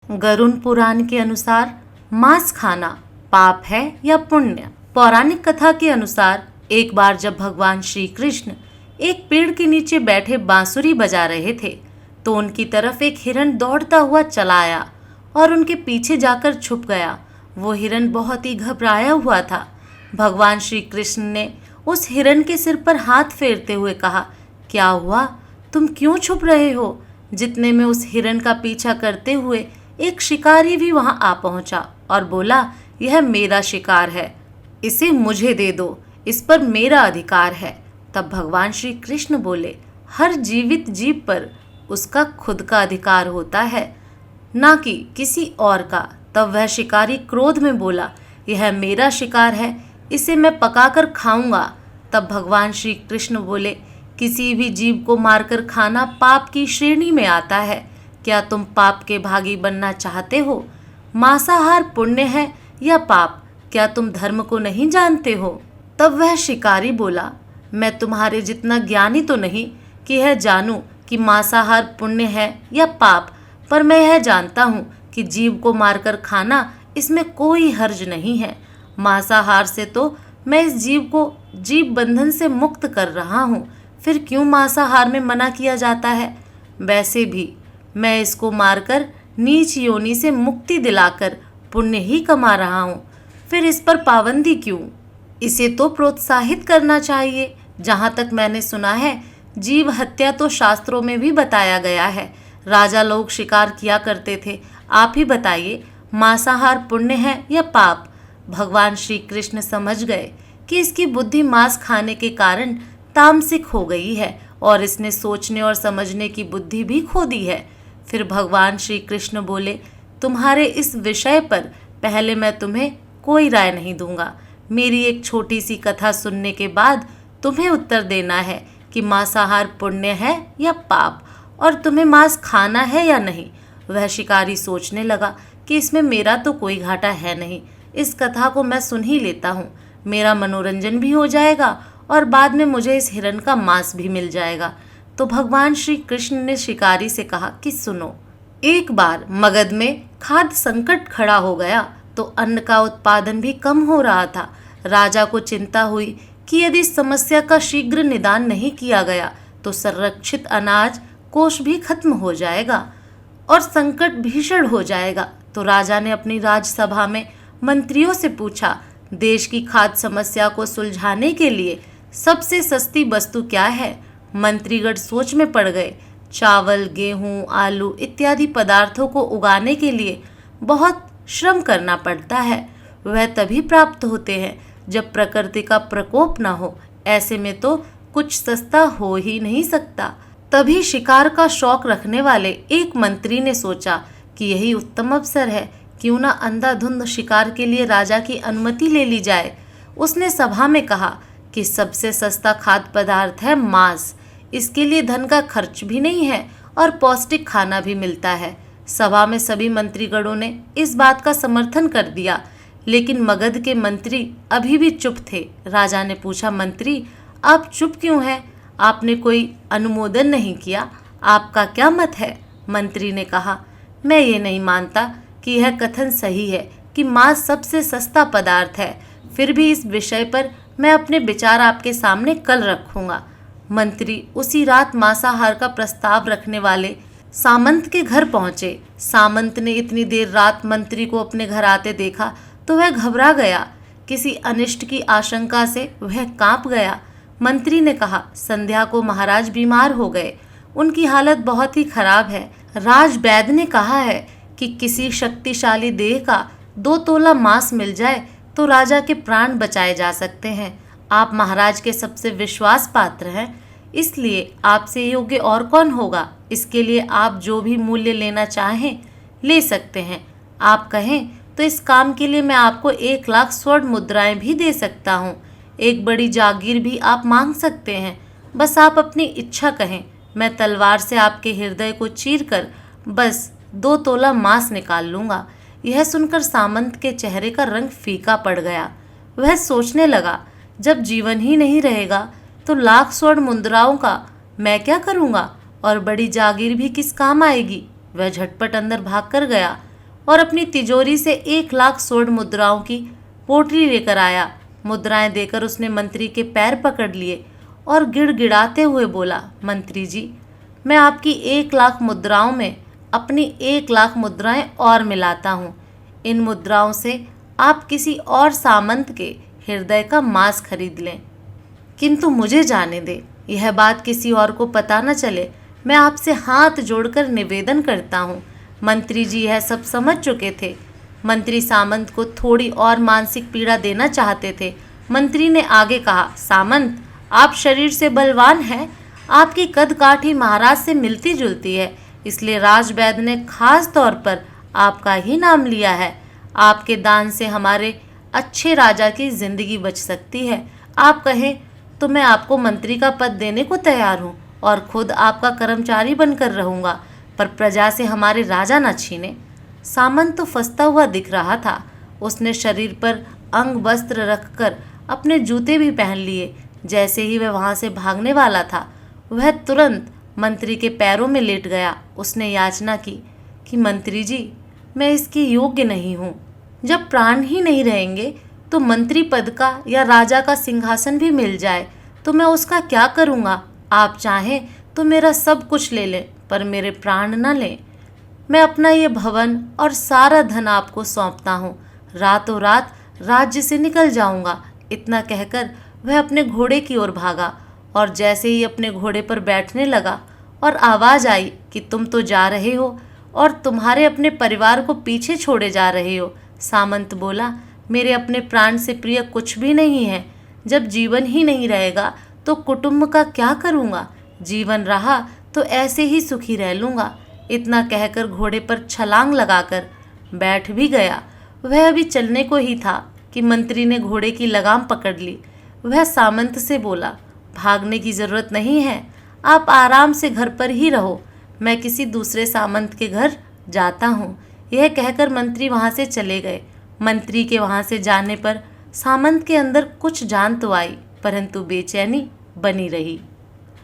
गरुड़ पुराण के अनुसार मांस खाना पाप है या पुण्य। पौराणिक कथा के अनुसार एक बार जब भगवान श्री कृष्ण एक पेड़ के नीचे बैठे बांसुरी बजा रहे थे तो उनकी तरफ एक हिरण दौड़ता हुआ चला आया और उनके पीछे जाकर छुप गया। वो हिरण बहुत ही घबराया हुआ था। भगवान श्री कृष्ण ने उस हिरण के सिर पर हाथ फेरते हुए कहा, क्या हुआ, तुम क्यों छुप रहे हो? जितने में उस हिरण का पीछा करते हुए एक शिकारी भी वहां आ पहुंचा और बोला, यह मेरा शिकार है, इसे मुझे दे दो, इस पर मेरा अधिकार है। तब भगवान श्री कृष्ण बोले, हर जीवित जीव पर उसका खुद का अधिकार होता है, ना कि किसी और का। तब वह शिकारी क्रोध में बोला, यह मेरा शिकार है, इसे मैं पकाकर खाऊंगा। तब भगवान श्री कृष्ण बोले, किसी भी जीव को मारकर खाना पाप की श्रेणी में आता है। क्या तुम पाप के भागी बनना चाहते हो? मांसाहार पुण्य है या पाप? क्या तुम धर्म को नहीं जानते हो? तब वह शिकारी बोला, मैं तुम्हारे जितना ज्ञानी तो नहीं कि यह जानूं कि मांसाहार पुण्य है या पाप, पर मैं यह जानता हूँ कि जीव को मारकर खाना इसमें कोई हर्ज नहीं है। मांसाहार से तो मैं इस जीव को जीव बंधन से मुक्त कर रहा हूँ, फिर क्यों मांसाहार में मना किया जाता है? वैसे भी मैं इसको मारकर नीच योनि से मुक्ति दिलाकर पुण्य ही कमा रहा हूँ, फिर इस पर पाबंदी क्यों? इसे तो प्रोत्साहित करना चाहिए। जहाँ तक मैंने सुना है, जीव हत्या तो शास्त्रों में भी बताया गया है। राजा लोग शिकार किया करते थे। आप ही बताइए, मांसाहार पुण्य है या पाप? भगवान श्री कृष्ण समझ गए कि इसकी बुद्धि मांस खाने के कारण तामसिक हो गई है और इसने सोचने और समझने की बुद्धि भी खो दी है। फिर भगवान श्री कृष्ण बोले, तुम्हारे इस विषय पर पहले मैं तुम्हें कोई राय नहीं दूंगा। मेरी एक छोटी सी कथा सुनने के बाद तुम्हें उत्तर देना है कि मांसाहार पुण्य है या पाप, और तुम्हें मांस खाना है या नहीं। वह शिकारी सोचने लगा कि इसमें मेरा तो कोई घाटा है नहीं, इस कथा को मैं सुन ही लेता हूँ, मेरा मनोरंजन भी हो जाएगा और बाद में मुझे इस हिरण का मांस भी मिल जाएगा। तो भगवान श्री कृष्ण ने शिकारी से कहा कि सुनो, एक बार मगध में खाद्य संकट खड़ा हो गया तो अन्न का उत्पादन भी कम हो रहा था। राजा को चिंता हुई कि यदि इस समस्या का शीघ्र निदान नहीं किया गया तो संरक्षित अनाज कोष भी खत्म हो जाएगा और संकट भीषण हो जाएगा। तो राजा ने अपनी राजसभा में मंत्रियों से पूछा, देश की खाद्य समस्या को सुलझाने के लिए सबसे सस्ती वस्तु क्या है? मंत्रीगण सोच में पड़ गए। चावल, गेहूं, आलू इत्यादि पदार्थों को उगाने के लिए बहुत श्रम करना पड़ता है। वह तभी प्राप्त होते हैं जब प्रकृति का प्रकोप न हो। ऐसे में तो कुछ सस्ता हो ही नहीं सकता। तभी शिकार का शौक रखने वाले एक मंत्री ने सोचा कि यही उत्तम अवसर है, क्यों ना अंधाधुंध शिकार के लिए राजा की अनुमति ले ली जाए। उसने सभा में कहा कि सबसे सस्ता खाद्य पदार्थ है मांस, इसके लिए धन का खर्च भी नहीं है और पौष्टिक खाना भी मिलता है। सभा में सभी मंत्रीगणों ने इस बात का समर्थन कर दिया, लेकिन मगध के मंत्री अभी भी चुप थे। राजा ने पूछा, मंत्री आप चुप क्यों हैं? आपने कोई अनुमोदन नहीं किया, आपका क्या मत है? मंत्री ने कहा, मैं ये नहीं मानता कि यह कथन सही है कि मांस सबसे सस्ता पदार्थ है, फिर भी इस विषय पर मैं अपने विचार आपके सामने कल रखूंगा। मंत्री उसी रात मांसाहार का प्रस्ताव रखने वाले सामंत के घर पहुंचे। सामंत ने इतनी देर रात मंत्री को अपने घर आते देखा तो वह घबरा गया। किसी अनिष्ट की आशंका से वह कांप गया। मंत्री ने कहा, संध्या को महाराज बीमार हो गए, उनकी हालत बहुत ही खराब है। राज वैद्य ने कहा है कि किसी शक्तिशाली देह का 2 तोला मांस मिल जाए तो राजा के प्राण बचाए जा सकते हैं। आप महाराज के सबसे विश्वास पात्र हैं, इसलिए आपसे योग्य और कौन होगा? इसके लिए आप जो भी मूल्य लेना चाहें ले सकते हैं। आप कहें तो इस काम के लिए मैं आपको 1 लाख स्वर्ण मुद्राएं भी दे सकता हूँ। एक बड़ी जागीर भी आप मांग सकते हैं। बस आप अपनी इच्छा कहें, मैं तलवार से आपके हृदय को चीर कर बस 2 तोला मांस निकाल लूँगा। यह सुनकर सामंत के चेहरे का रंग फीका पड़ गया। वह सोचने लगा, जब जीवन ही नहीं रहेगा तो लाख स्वर्ण मुद्राओं का मैं क्या करूँगा, और बड़ी जागीर भी किस काम आएगी। वह झटपट अंदर भाग कर गया। और अपनी तिजोरी से 1 लाख स्वर्ण मुद्राओं की पोटली लेकर आया। मुद्राएं देकर उसने मंत्री के पैर पकड़ लिए और गिड़गिड़ाते हुए बोला, मंत्री जी, मैं आपकी 1 लाख मुद्राओं में अपनी 1 लाख मुद्राएं और मिलाता हूँ। इन मुद्राओं से आप किसी और सामंत के हृदय का मांस खरीद लें, किंतु मुझे जाने दे, यह बात किसी और को पता न चले। मैं आपसे हाथ जोड़कर निवेदन करता हूँ। मंत्री जी यह सब समझ चुके थे। मंत्री सामंत को थोड़ी और मानसिक पीड़ा देना चाहते थे। मंत्री ने आगे कहा, सामंत, आप शरीर से बलवान हैं, आपकी कद काठी महाराज से मिलती जुलती है, इसलिए राजवैद्य ने खास तौर पर आपका ही नाम लिया है। आपके दान से हमारे अच्छे राजा की जिंदगी बच सकती है। आप कहें तो मैं आपको मंत्री का पद देने को तैयार हूँ और खुद आपका कर्मचारी बनकर रहूँगा, पर प्रजा से हमारे राजा न छीने। सामंत तो फंसता हुआ दिख रहा था। उसने शरीर पर अंग वस्त्र रखकर अपने जूते भी पहन लिए। जैसे ही वह वहाँ से भागने वाला था, वह तुरंत मंत्री के पैरों में लेट गया। उसने याचना की कि मंत्री जी, मैं इसके योग्य नहीं हूँ। जब प्राण ही नहीं रहेंगे तो मंत्री पद का या राजा का सिंहासन भी मिल जाए तो मैं उसका क्या करूँगा? आप चाहें तो मेरा सब कुछ ले लें, पर मेरे प्राण न लें। मैं अपना ये भवन और सारा धन आपको सौंपता हूँ। रातों रात राज्य से निकल जाऊँगा। इतना कहकर वह अपने घोड़े की ओर भागा और जैसे ही अपने घोड़े पर बैठने लगा और आवाज़ आई कि तुम तो जा रहे हो और तुम्हारे अपने परिवार को पीछे छोड़े जा रहे हो, सामंत बोला, मेरे अपने प्राण से प्रिय कुछ भी नहीं है। जब जीवन ही नहीं रहेगा तो कुटुंब का क्या करूँगा? जीवन रहा तो ऐसे ही सुखी रह लूँगा। इतना कहकर घोड़े पर छलांग लगाकर बैठ भी गया। वह अभी चलने को ही था कि मंत्री ने घोड़े की लगाम पकड़ ली। वह सामंत से बोला, भागने की जरूरत नहीं है, आप आराम से घर पर ही रहो, मैं किसी दूसरे सामंत के घर जाता हूँ। यह कहकर मंत्री वहाँ से चले गए। मंत्री के वहाँ से जाने पर सामंत के अंदर कुछ जान तो आई, परंतु बेचैनी बनी रही।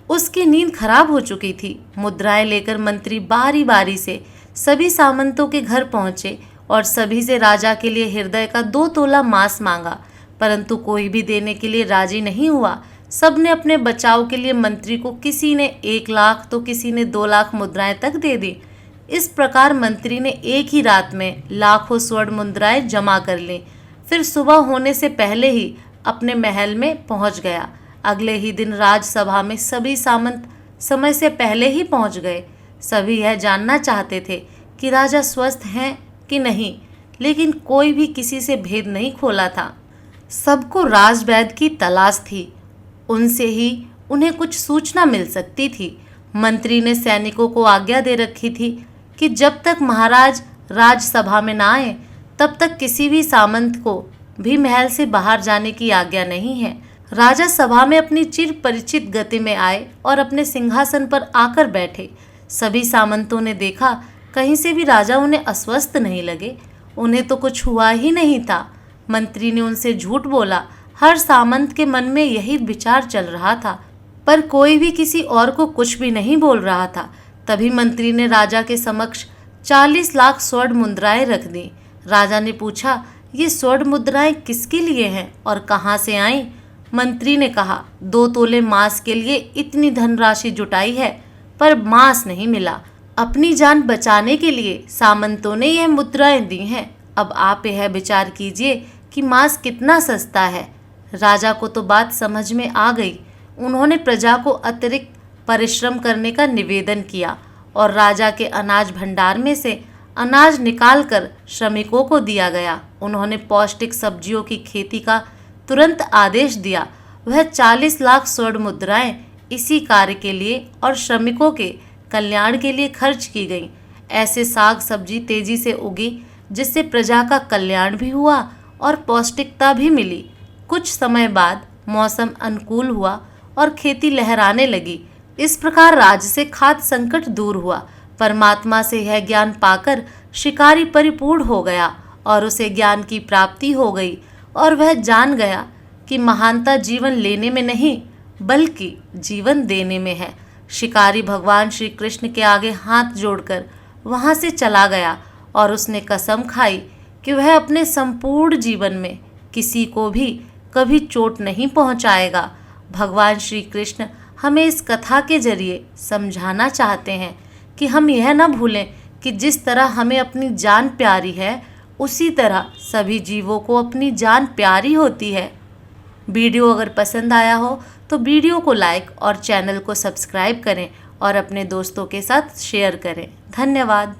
उसकी नींद खराब हो चुकी थी। मुद्राएं लेकर मंत्री बारी बारी से सभी सामंतों के घर पहुँचे और सभी से राजा के लिए हृदय का 2 तोला मांस मांगा, परंतु कोई भी देने के लिए राजी नहीं हुआ। सब ने अपने बचाव के लिए मंत्री को किसी ने 1 लाख तो किसी ने 2 लाख मुद्राएं तक दे दी। इस प्रकार मंत्री ने एक ही रात में लाखों स्वर्ण मुद्राएं जमा कर लीं। फिर सुबह होने से पहले ही अपने महल में पहुंच गया। अगले ही दिन राजसभा में सभी सामंत समय से पहले ही पहुंच गए। सभी यह जानना चाहते थे कि राजा स्वस्थ हैं कि नहीं, लेकिन कोई भी किसी से भेद नहीं खोला था। सबको राजवैद्य की तलाश थी, उनसे ही उन्हें कुछ सूचना मिल सकती थी। मंत्री ने सैनिकों को आज्ञा दे रखी थी कि जब तक महाराज राजसभा में ना आए तब तक किसी भी सामंत को भी महल से बाहर जाने की आज्ञा नहीं है। राजा सभा में अपनी चिर परिचित गति में आए और अपने सिंहासन पर आकर बैठे। सभी सामंतों ने देखा कहीं से भी राजा उन्हें अस्वस्थ नहीं लगे। उन्हें तो कुछ हुआ ही नहीं था। मंत्री ने उनसे झूठ बोला। हर सामंत के मन में यही विचार चल रहा था, पर कोई भी किसी और को कुछ भी नहीं बोल रहा था। तभी मंत्री ने राजा के समक्ष 40 लाख स्वर्ण मुद्राएं रख दी। राजा ने पूछा, ये स्वर्ण मुद्राएं किसके लिए हैं और कहाँ से आईं? मंत्री ने कहा, 2 तोले मांस के लिए इतनी धनराशि जुटाई है, पर मांस नहीं मिला। अपनी जान बचाने के लिए सामंतों ने यह मुद्राएं दी हैं। अब आप यह विचार कीजिए कि मांस कितना सस्ता है। राजा को तो बात समझ में आ गई। उन्होंने प्रजा को अतिरिक्त परिश्रम करने का निवेदन किया और राजा के अनाज भंडार में से अनाज निकालकर श्रमिकों को दिया गया। उन्होंने पौष्टिक सब्जियों की खेती का तुरंत आदेश दिया। वह 40 लाख स्वर्ण मुद्राएं इसी कार्य के लिए और श्रमिकों के कल्याण के लिए खर्च की गईं। ऐसे साग सब्जी तेजी से उगी जिससे प्रजा का कल्याण भी हुआ और पौष्टिकता भी मिली। कुछ समय बाद मौसम अनुकूल हुआ और खेती लहराने लगी। इस प्रकार राज्य से खाद्य संकट दूर हुआ। परमात्मा से यह ज्ञान पाकर शिकारी परिपूर्ण हो गया और उसे ज्ञान की प्राप्ति हो गई और वह जान गया कि महानता जीवन लेने में नहीं बल्कि जीवन देने में है। शिकारी भगवान श्री कृष्ण के आगे हाथ जोड़कर वहाँ से चला गया और उसने कसम खाई कि वह अपने संपूर्ण जीवन में किसी को भी कभी चोट नहीं पहुंचाएगा। भगवान श्री कृष्ण हमें इस कथा के जरिए समझाना चाहते हैं कि हम यह न भूलें कि जिस तरह हमें अपनी जान प्यारी है, उसी तरह सभी जीवों को अपनी जान प्यारी होती है। वीडियो अगर पसंद आया हो तो वीडियो को लाइक और चैनल को सब्सक्राइब करें और अपने दोस्तों के साथ शेयर करें। धन्यवाद।